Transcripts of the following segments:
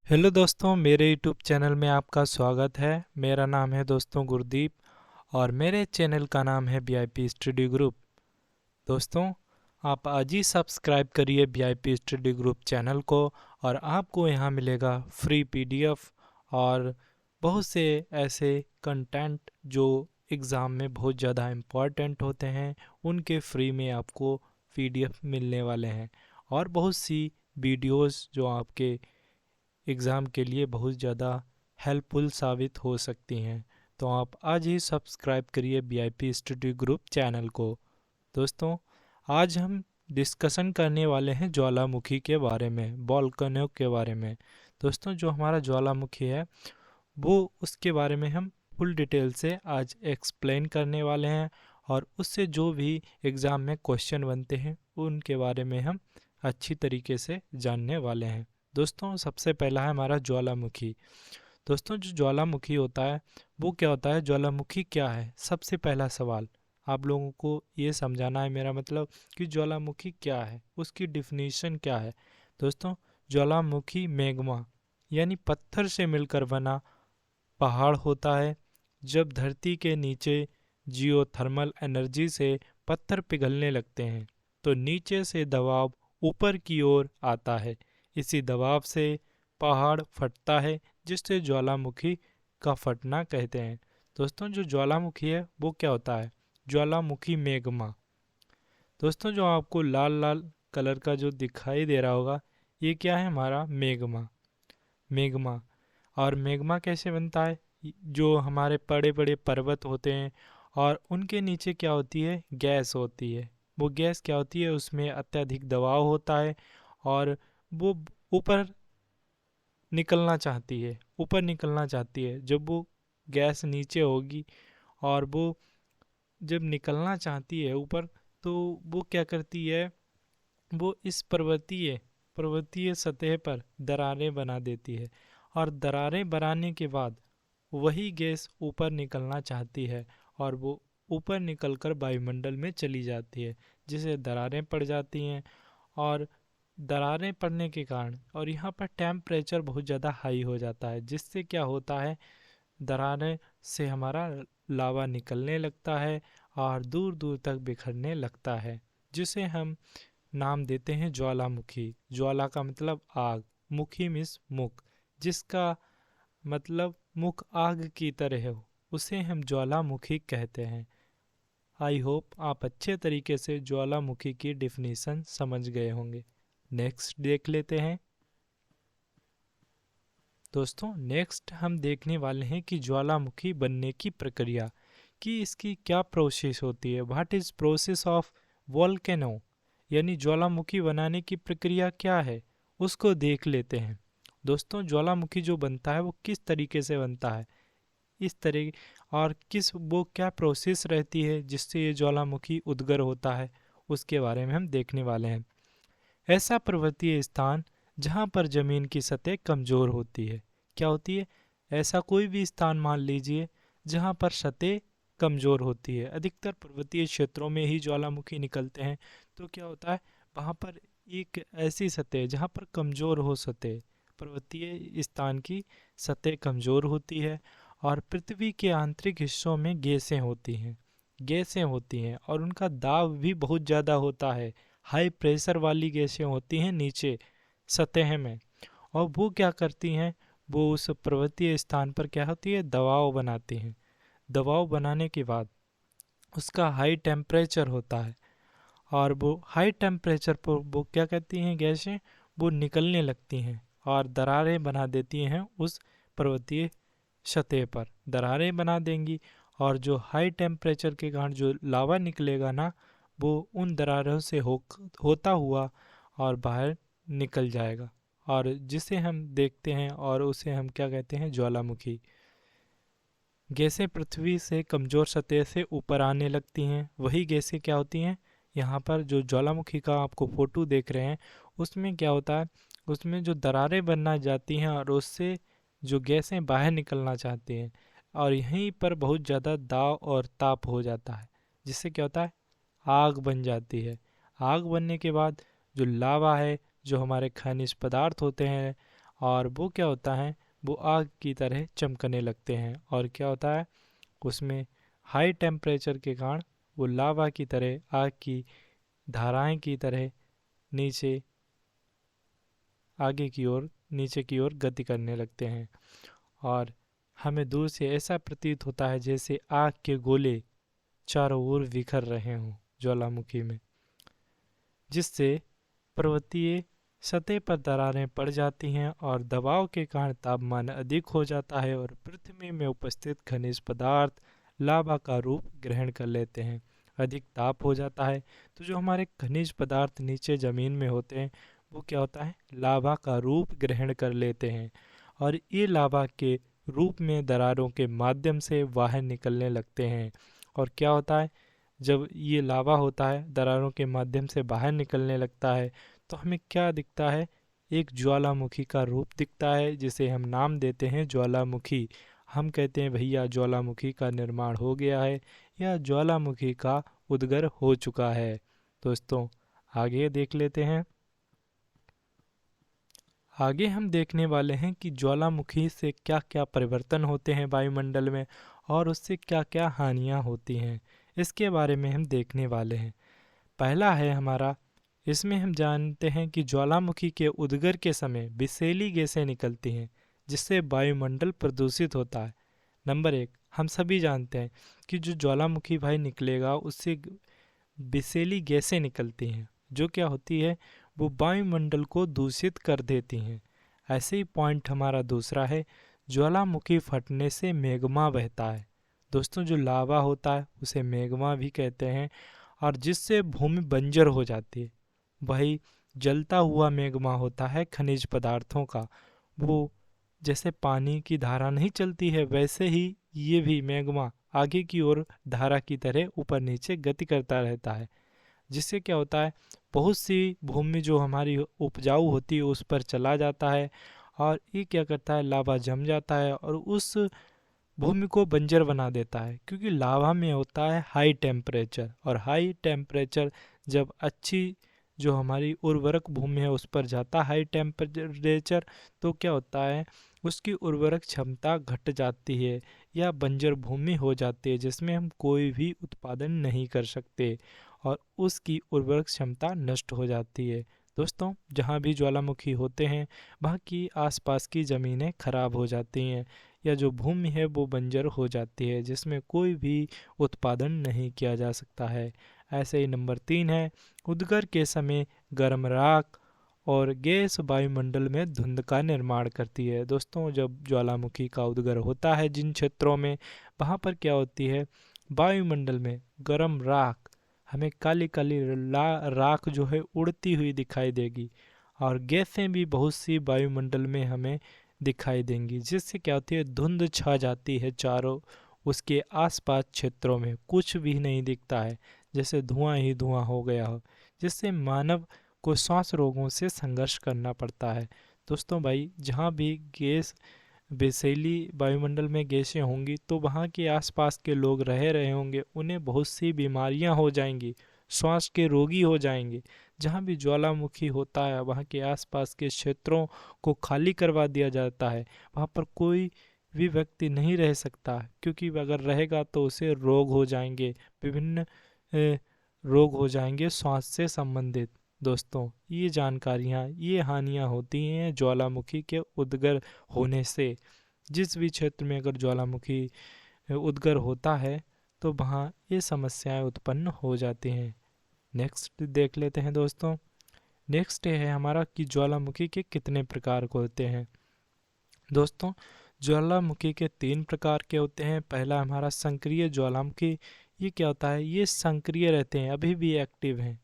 Hello दोस्तों, मेरे YouTube channel में आपका स्वागत है। मेरा नाम है दोस्तों गुरदीप और मेरे चैनल का नाम है वीआईपी स्टडी ग्रुप। दोस्तों, आप आज ही सब्सक्राइब करिए वीआईपी स्टडी ग्रुप चैनल को और आपको यहाँ मिलेगा फ्री पीडीएफ और बहुत से ऐसे कंटेंट जो एग्ज़ाम में बहुत ज़्यादा इम्पॉर्टेंट होते हैं, उनके फ्री में आपको पीडीएफ मिलने वाले हैं और बहुत सी वीडियोस जो आपके एग्ज़ाम के लिए बहुत ज़्यादा हेल्पफुल साबित हो सकती हैं। तो आप आज ही सब्सक्राइब करिए वीआईपी स्टडी ग्रुप चैनल को। दोस्तों, आज हम डिस्कशन करने वाले हैं ज्वालामुखी के बारे में, वोल्केनो के बारे में। दोस्तों, जो हमारा ज्वालामुखी है वो उसके बारे में हम फुल डिटेल से आज एक्सप्लेन करने वाले हैं और उससे जो भी एग्ज़ाम में क्वेश्चन बनते हैं उनके बारे में हम अच्छी तरीके से जानने वाले हैं। दोस्तों, सबसे पहला है हमारा ज्वालामुखी। दोस्तों, जो ज्वालामुखी होता है वो क्या होता है, ज्वालामुखी क्या है? सबसे पहला सवाल आप लोगों को ये समझाना है, मेरा मतलब कि ज्वालामुखी क्या है, उसकी डिफिनीशन क्या है। दोस्तों, ज्वालामुखी मैग्मा यानी पत्थर से मिलकर बना पहाड़ होता है। जब धरती के नीचे जियोथर्मल एनर्जी से पत्थर पिघलने लगते हैं तो नीचे से दबाव ऊपर की ओर आता है। इसी दबाव से पहाड़ फटता है, जिससे ज्वालामुखी का फटना कहते हैं। दोस्तों, जो ज्वालामुखी है वो क्या होता है? ज्वालामुखी मैग्मा। दोस्तों, जो आपको लाल लाल कलर का जो दिखाई दे रहा होगा, ये क्या है? हमारा मैग्मा। मैग्मा। और मैग्मा कैसे बनता है? जो हमारे बड़े बड़े पर्वत होते हैं और उनके नीचे क्या होती है? गैस होती है। वो गैस क्या होती है? उसमें अत्यधिक दबाव होता है और वो ऊपर निकलना चाहती है, ऊपर निकलना चाहती है। जब वो गैस नीचे होगी और वो जब निकलना चाहती है ऊपर, तो वो क्या करती है? वो इस पर्वतीय पर्वतीय सतह पर दरारें बना देती है और दरारें बनाने के बाद वही गैस ऊपर निकलना चाहती है और वो ऊपर निकलकर वायुमंडल में चली जाती है, जिसे दरारें पड़ जाती हैं। और दरारें पड़ने के कारण और यहाँ पर टेम्परेचर बहुत ज़्यादा हाई हो जाता है, जिससे क्या होता है, दरारें से हमारा लावा निकलने लगता है और दूर दूर तक बिखरने लगता है, जिसे हम नाम देते हैं ज्वालामुखी। ज्वाला का मतलब आग, मुखी मीन्स मुख, जिसका मतलब मुख आग की तरह हो, उसे हम ज्वालामुखी कहते हैं। आई होप आप अच्छे तरीके से ज्वालामुखी की डिफिनीशन समझ गए होंगे। नेक्स्ट देख लेते हैं। दोस्तों, नेक्स्ट हम देखने वाले हैं कि ज्वालामुखी बनने की प्रक्रिया, कि इसकी क्या प्रोसेस होती है। What is process of volcano, यानी ज्वालामुखी बनाने की प्रक्रिया क्या है, उसको देख लेते हैं। दोस्तों, ज्वालामुखी जो बनता है वो किस तरीके से बनता है, इस तरह और किस वो क्या प्रोसेस रहती है जिससे ये ज्वालामुखी उद्गर होता है, उसके बारे में हम देखने वाले हैं। ऐसा पर्वतीय स्थान जहाँ पर ज़मीन की सतह कमज़ोर होती है। क्या होती है? ऐसा कोई भी स्थान मान लीजिए जहाँ पर सतह कमज़ोर होती है। अधिकतर पर्वतीय क्षेत्रों में ही ज्वालामुखी निकलते हैं। तो क्या होता है, वहाँ पर एक ऐसी सतह जहाँ पर कमज़ोर हो सतह, पर्वतीय स्थान की सतह कमज़ोर होती है और पृथ्वी के आंतरिक हिस्सों में गैसें होती हैं। गैसें होती हैं और उनका दाब भी बहुत ज़्यादा होता है। हाई प्रेशर वाली गैसें होती हैं नीचे सतह में, और वो क्या करती हैं, वो उस पर्वतीय स्थान पर क्या होती है, दबाव बनाती हैं। दबाव बनाने के बाद उसका हाई टेम्परेचर होता है और वो हाई टेम्परेचर पर वो क्या करती हैं गैसें, वो निकलने लगती हैं और दरारें बना देती हैं उस पर्वतीय सतह पर। दरारें बना देंगी और जो हाई टेम्परेचर के कारण जो लावा निकलेगा ना, वो उन दरारों से होता हुआ और बाहर निकल जाएगा, और जिसे हम देखते हैं और उसे हम क्या कहते हैं, ज्वालामुखी। गैसें पृथ्वी से कमज़ोर सतह से ऊपर आने लगती हैं। वही गैसें क्या होती हैं, यहाँ पर जो ज्वालामुखी का आपको फोटो देख रहे हैं उसमें क्या होता है, उसमें जो दरारें बनना जाती हैं और उससे जो गैसें बाहर निकलना चाहती हैं, और यहीं पर बहुत ज़्यादा दाब और ताप हो जाता है, जिससे क्या होता है, आग बन जाती है। आग बनने के बाद जो लावा है, जो हमारे खनिज पदार्थ होते हैं और वो क्या होता है, वो आग की तरह चमकने लगते हैं। और क्या होता है, उसमें हाई टेम्परेचर के कारण वो लावा की तरह, आग की धाराएं की तरह नीचे, आगे की ओर, नीचे की ओर गति करने लगते हैं। और हमें दूर से ऐसा प्रतीत होता है जैसे आग के गोले चारों ओर बिखर रहे हों ज्वालामुखी में, जिससे पर्वतीय सतह पर दरारें पड़ जाती हैं और दबाव के कारण तापमान अधिक हो जाता है और पृथ्वी में उपस्थित खनिज पदार्थ लावा का रूप ग्रहण कर लेते हैं। अधिक ताप हो जाता है तो जो हमारे खनिज पदार्थ नीचे ज़मीन में होते हैं वो क्या होता है, लावा का रूप ग्रहण कर लेते हैं और ये लावा के रूप में दरारों के माध्यम से बाहर निकलने लगते हैं। और क्या होता है, जब ये लावा होता है दरारों के माध्यम से बाहर निकलने लगता है तो हमें क्या दिखता है, एक ज्वालामुखी का रूप दिखता है जिसे हम नाम देते हैं ज्वालामुखी। हम कहते हैं भैया ज्वालामुखी का निर्माण हो गया है या ज्वालामुखी का उद्गर हो चुका है। दोस्तों आगे देख लेते हैं। आगे हम देखने वाले हैं कि ज्वालामुखी से क्या क्या परिवर्तन होते हैं वायुमंडल में और उससे क्या क्या हानियां होती हैं, इसके बारे में हम देखने वाले हैं। पहला है हमारा, इसमें हम जानते हैं कि ज्वालामुखी के उद्गर के समय विषैली गैसें निकलती हैं जिससे वायुमंडल प्रदूषित होता है। नंबर एक, हम सभी जानते हैं कि जो ज्वालामुखी भाई निकलेगा उससे विषैली गैसें निकलती हैं जो क्या होती है, वो वायुमंडल को दूषित कर देती हैं। ऐसे ही पॉइंट हमारा दूसरा है, ज्वालामुखी फटने से मैग्मा बहता है। दोस्तों जो लावा होता है उसे मैग्मा भी कहते हैं और जिससे भूमि बंजर हो जाती है। वही जलता हुआ मैग्मा होता है खनिज पदार्थों का, वो जैसे पानी की धारा नहीं चलती है वैसे ही ये भी मैग्मा आगे की ओर धारा की तरह ऊपर नीचे गति करता रहता है, जिससे क्या होता है, बहुत सी भूमि जो हमारी उपजाऊ होती है उस पर चला जाता है और ये क्या करता है, लावा जम जाता है और उस भूमि को बंजर बना देता है। क्योंकि लावा में होता है हाई टेम्परेचर और हाई टेम्परेचर जब अच्छी जो हमारी उर्वरक भूमि है उस पर जाता है हाई टेम्परेचर, तो क्या होता है, उसकी उर्वरक क्षमता घट जाती है या बंजर भूमि हो जाती है जिसमें हम कोई भी उत्पादन नहीं कर सकते और उसकी उर्वरक क्षमता नष्ट हो जाती है। दोस्तों जहाँ भी ज्वालामुखी होते हैं वहाँ की आसपास की ज़मीनें खराब हो जाती हैं या जो भूमि है वो बंजर हो जाती है जिसमें कोई भी उत्पादन नहीं किया जा सकता है। ऐसे ही नंबर 3 है, उद्गर के समय गर्म राख और गैस वायुमंडल में धुंध का निर्माण करती है। दोस्तों जब ज्वालामुखी का उद्गर होता है जिन क्षेत्रों में, वहाँ पर क्या होती है, वायुमंडल में गर्म राख, हमें काली काली राख जो है उड़ती हुई दिखाई देगी और गैसें भी बहुत सी वायुमंडल में हमें दिखाई देंगी, जिससे क्या होती है, धुंध छा जाती है चारों उसके आसपास क्षेत्रों में, कुछ भी नहीं दिखता है, जैसे धुआं ही धुआं हो गया हो, जिससे मानव को सांस रोगों से संघर्ष करना पड़ता है। दोस्तों भाई जहाँ भी गैस विषैली वायुमंडल में गैसें होंगी तो वहाँ के आसपास के लोग रह रहे होंगे, उन्हें बहुत सी बीमारियाँ हो जाएंगी, श्वास के रोगी हो जाएंगे। जहाँ भी ज्वालामुखी होता है वहाँ के आसपास के क्षेत्रों को खाली करवा दिया जाता है, वहाँ पर कोई भी व्यक्ति नहीं रह सकता क्योंकि अगर रहेगा तो उसे रोग हो जाएंगे, विभिन्न रोग हो जाएंगे श्वास से संबंधित। दोस्तों ये जानकारियाँ, ये हानियाँ होती हैं ज्वालामुखी के उद्गर होने से। जिस भी क्षेत्र में अगर ज्वालामुखी उद्गर होता है तो वहाँ ये समस्याएं उत्पन्न हो जाती हैं। नेक्स्ट देख लेते हैं दोस्तों। नेक्स्ट है हमारा कि ज्वालामुखी के कितने प्रकार को होते हैं। दोस्तों ज्वालामुखी के 3 प्रकार के होते हैं। पहला हमारा सक्रिय ज्वालामुखी, ये क्या होता है, ये सक्रिय रहते हैं, अभी भी एक्टिव हैं।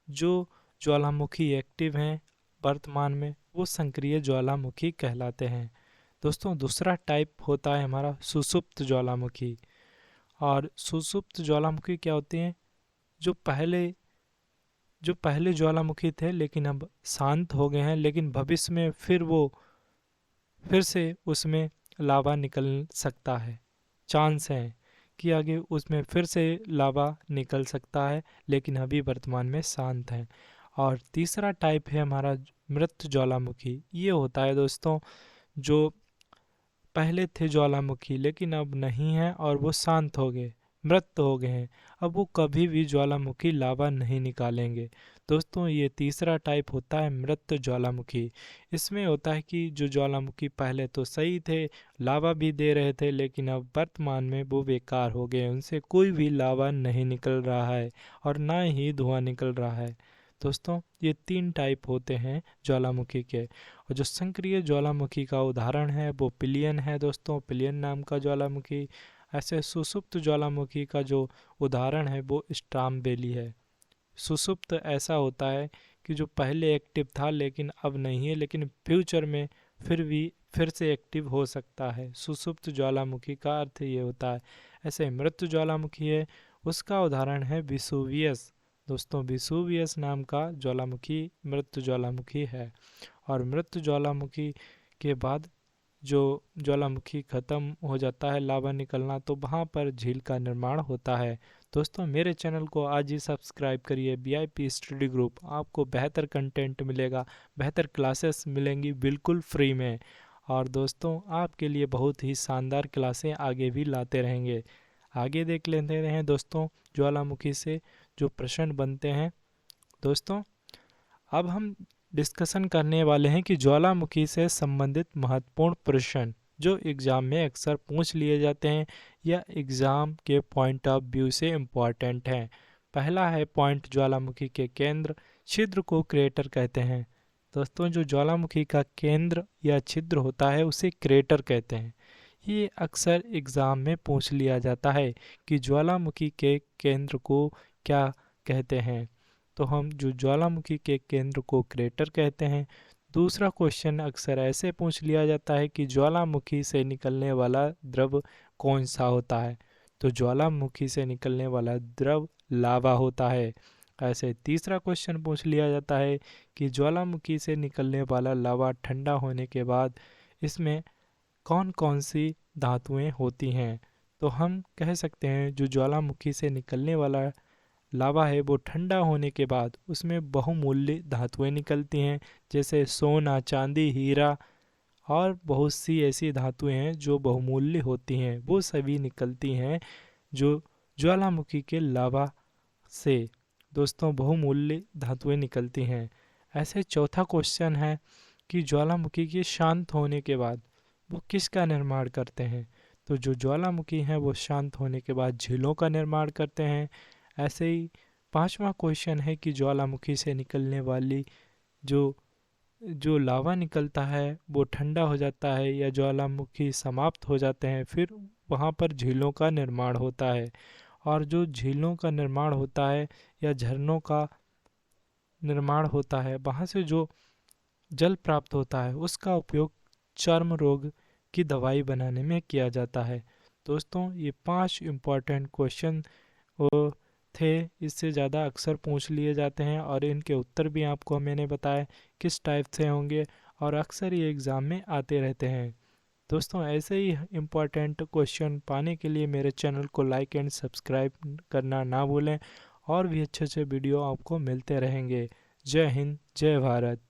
जो ज्वालामुखी एक्टिव हैं वर्तमान में वो सक्रिय ज्वालामुखी कहलाते हैं। दोस्तों दूसरा टाइप होता है हमारा सुषुप्त ज्वालामुखी। और सुषुप्त ज्वालामुखी क्या होते हैं, जो पहले ज्वालामुखी थे लेकिन अब शांत हो गए हैं, लेकिन भविष्य में फिर से उसमें लावा निकल सकता है, चांस है कि आगे उसमें फिर से लावा निकल सकता है, लेकिन अभी वर्तमान में शांत है। और तीसरा टाइप है हमारा मृत ज्वालामुखी ये होता है दोस्तों, जो पहले थे ज्वालामुखी लेकिन अब नहीं है और वो शांत हो गए, मृत हो गए हैं। अब वो कभी भी ज्वालामुखी लावा नहीं निकालेंगे। दोस्तों ये तीसरा टाइप होता है मृत ज्वालामुखी। इसमें होता है कि जो ज्वालामुखी पहले तो सही थे, लावा भी दे रहे थे, लेकिन अब वर्तमान में वो बेकार हो गए, उनसे कोई भी लावा नहीं निकल रहा है और ना ही धुआं निकल रहा है। दोस्तों ये 3 टाइप होते हैं ज्वालामुखी के। और जो संक्रिय ज्वालामुखी का उदाहरण है वो पिलियन है दोस्तों, पिलियन नाम का ज्वालामुखी। ऐसे सुषुप्त ज्वालामुखी का जो उदाहरण है वो स्ट्रामबेली है। सुषुप्त ऐसा होता है कि जो पहले एक्टिव था लेकिन अब नहीं है, लेकिन फ्यूचर में फिर से एक्टिव हो सकता है। सुषुप्त ज्वालामुखी का अर्थ ये होता है। ऐसे मृत ज्वालामुखी है, उसका उदाहरण है विसुवियस। दोस्तों विसुवियस नाम का ज्वालामुखी मृत ज्वालामुखी है। और मृत ज्वालामुखी के बाद जो ज्वालामुखी ख़त्म हो जाता है लावा निकलना, तो वहाँ पर झील का निर्माण होता है। दोस्तों मेरे चैनल को आज ही सब्सक्राइब करिए, VIP स्टडी ग्रुप। आपको बेहतर कंटेंट मिलेगा, बेहतर क्लासेस मिलेंगी बिल्कुल फ्री में। और दोस्तों आपके लिए बहुत ही शानदार क्लासें आगे भी लाते रहेंगे। आगे देख लेते हैं दोस्तों ज्वालामुखी से जो प्रश्न बनते हैं। दोस्तों अब हम डिस्कशन करने वाले हैं कि ज्वालामुखी से संबंधित महत्वपूर्ण प्रश्न जो एग्ज़ाम में अक्सर पूछ लिए जाते हैं या एग्ज़ाम के पॉइंट ऑफ व्यू से इम्पॉर्टेंट हैं। पहला है पॉइंट, ज्वालामुखी के केंद्र छिद्र को क्रेटर कहते हैं। दोस्तों जो ज्वालामुखी का केंद्र या छिद्र होता है उसे क्रेटर कहते हैं। ये अक्सर एग्ज़ाम में पूछ लिया जाता है कि ज्वालामुखी के केंद्र को क्या कहते हैं। तो हम जो ज्वालामुखी के केंद्र को क्रेटर कहते हैं। दूसरा क्वेश्चन अक्सर ऐसे पूछ लिया जाता है कि ज्वालामुखी से निकलने वाला द्रव कौन सा होता है। तो ज्वालामुखी से निकलने वाला द्रव लावा होता है। ऐसे तीसरा क्वेश्चन पूछ लिया जाता है कि ज्वालामुखी से निकलने वाला लावा ठंडा होने के बाद इसमें कौन कौन सी धातुएं होती हैं। तो हम कह सकते हैं जो ज्वालामुखी से निकलने वाला लावा है वो ठंडा होने के बाद उसमें बहुमूल्य धातुएं निकलती हैं, जैसे सोना, चांदी, हीरा और बहुत सी ऐसी धातुएं हैं जो बहुमूल्य होती हैं, वो सभी निकलती हैं जो ज्वालामुखी के लावा से। दोस्तों बहुमूल्य धातुएं निकलती हैं। ऐसे चौथा क्वेश्चन है कि ज्वालामुखी के शांत होने के बाद वो किसका निर्माण करते हैं। तो जो ज्वालामुखी हैं वो शांत होने के बाद झीलों का निर्माण करते हैं। ऐसे ही पांचवा क्वेश्चन है कि ज्वालामुखी से निकलने वाली जो जो लावा निकलता है वो ठंडा हो जाता है या ज्वालामुखी समाप्त हो जाते हैं, फिर वहाँ पर झीलों का निर्माण होता है। और जो झीलों का निर्माण होता है या झरनों का निर्माण होता है, वहाँ से जो जल प्राप्त होता है उसका उपयोग चर्म रोग की दवाई बनाने में किया जाता है। दोस्तों ये 5 इम्पॉर्टेंट क्वेश्चन वो थे, इससे ज़्यादा अक्सर पूछ लिए जाते हैं और इनके उत्तर भी आपको मैंने बताया किस टाइप से होंगे और अक्सर ये एग्ज़ाम में आते रहते हैं। दोस्तों ऐसे ही इम्पॉर्टेंट क्वेश्चन पाने के लिए मेरे चैनल को लाइक एंड सब्सक्राइब करना ना भूलें और भी अच्छे अच्छे वीडियो आपको मिलते रहेंगे। जय हिंद, जय भारत।